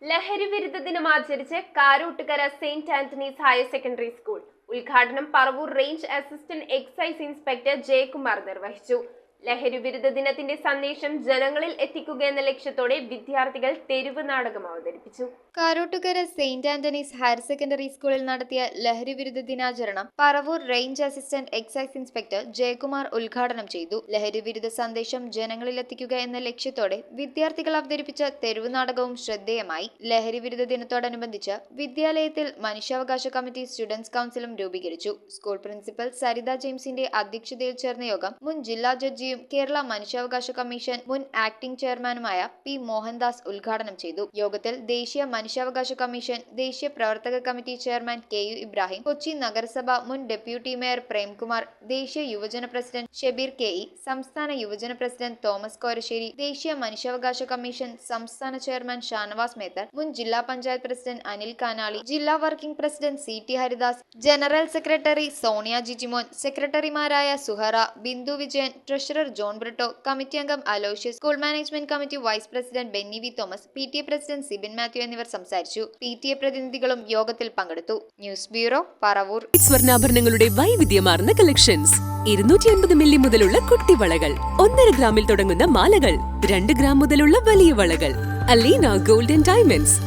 ലഹരി വിരുദ്ധ ദിനം ആചരിച്ച് Karottukara saint Antony's higher secondary school ഉദ്ഘാടനം Paravur range assistant excise inspector Jayakumar നിർവഹിച്ചു. ലഹരി വിരുദ്ധ ദിനത്തിന്റെ സന്ദേശം ജനങ്ങളിൽ എത്തിക്കുക എന്ന ലക്ഷ്യത്തോടെ വിദ്യാർത്ഥികൾ തെരുവ് നാടകം അവതരിപ്പിച്ചു. കാരോട്ടുകര സെന്റ് ആന്റണീസ് ഹയർ സെക്കൻഡറി സ്കൂളിൽ നടത്തിയ ലഹരി വിരുദ്ധ ദിനാചരണം Paravur range assistant excise inspector Jayakumar ഉദ്ഘാടനം ചെയ്തു. ലഹരി വിരുദ്ധ സന്ദേശം ജനങ്ങളിൽ എത്തിക്കുക എന്ന ലക്ഷ്യത്തോടെ വിദ്യാർത്ഥികൾ അവതരിപ്പിച്ച തെരുവ് നാടകവും ശ്രദ്ധേയമായി. ലഹരി വിരുദ്ധ ദിനത്തോടനുബന്ധിച്ച് വിദ്യാലയത്തിൽ മനുഷ്യാവകാശ കമ്മിറ്റി സ്റ്റുഡൻസ് കൗൺസിലും രൂപീകരിച്ചു. സ്കൂൾ പ്രിൻസിപ്പൽ സരിത ജെയിംസിന്റെ അധ്യക്ഷതയിൽ ചേർന്ന യോഗം മുൻ ജില്ലാ ജഡ്ജി കേരള മനുഷ്യാവകാശ കമ്മീഷൻ മുൻ ആക്ടിംഗ് ചെയർമാനുമായ പി മോഹൻദാസ് ഉദ്ഘാടനം ചെയ്തു. യോഗത്തിൽ ദേശീയ മനുഷ്യാവകാശ കമ്മീഷൻ ദേശീയ പ്രവർത്തക committee chairman KU Ibrahim, Kochi നഗരസഭ മുൻ ഡെപ്യൂട്ടി മേയർ പ്രേംകുമാർ, ദേശീയ യുവജന പ്രസിഡന്റ് ഷെബീർ KE, സംസ്ഥാന യുവജന പ്രസിഡന്റ് തോമസ് കോരശ്ശേരി, ദേശീയ മനുഷ്യാവകാശ കമ്മീഷൻ സംസ്ഥാന ചെയർമാൻ ഷാനവാസ് മേത്തർ, മുൻ ജില്ലാ പഞ്ചായത്ത് പ്രസിഡന്റ് അനിൽ കാനാളി, ജില്ലാ working president CT Haridas, general secretary Sonia Jijimon, സെക്രട്ടറിമാരായ Suhara, Bindu Vijayan, treasurer John Britto, committee അംഗം Aloysius, school management committee vice president Benny V Thomas, PTA president Sibin Mathew എന്നിവർ സംസാരിച്ചു. PTA പ്രതിനിധികളും യോഗത്തിൽ പങ്കെടുത്തു. News bureau, Paravur. സ്വർണ്ണാഭരണങ്ങളുടെ വൈവിധ്യമാർന്ന കളക്ഷൻസ് 250 മില്ലി മുതലുള്ള കുട്ടിവളകൾ, 1.5 ഗ്രാമിൽ തുടങ്ങുന്ന മാലകൾ, 2 ഗ്രാം മുതലുള്ള വലിയ വളകൾ. Aleena golden diamonds.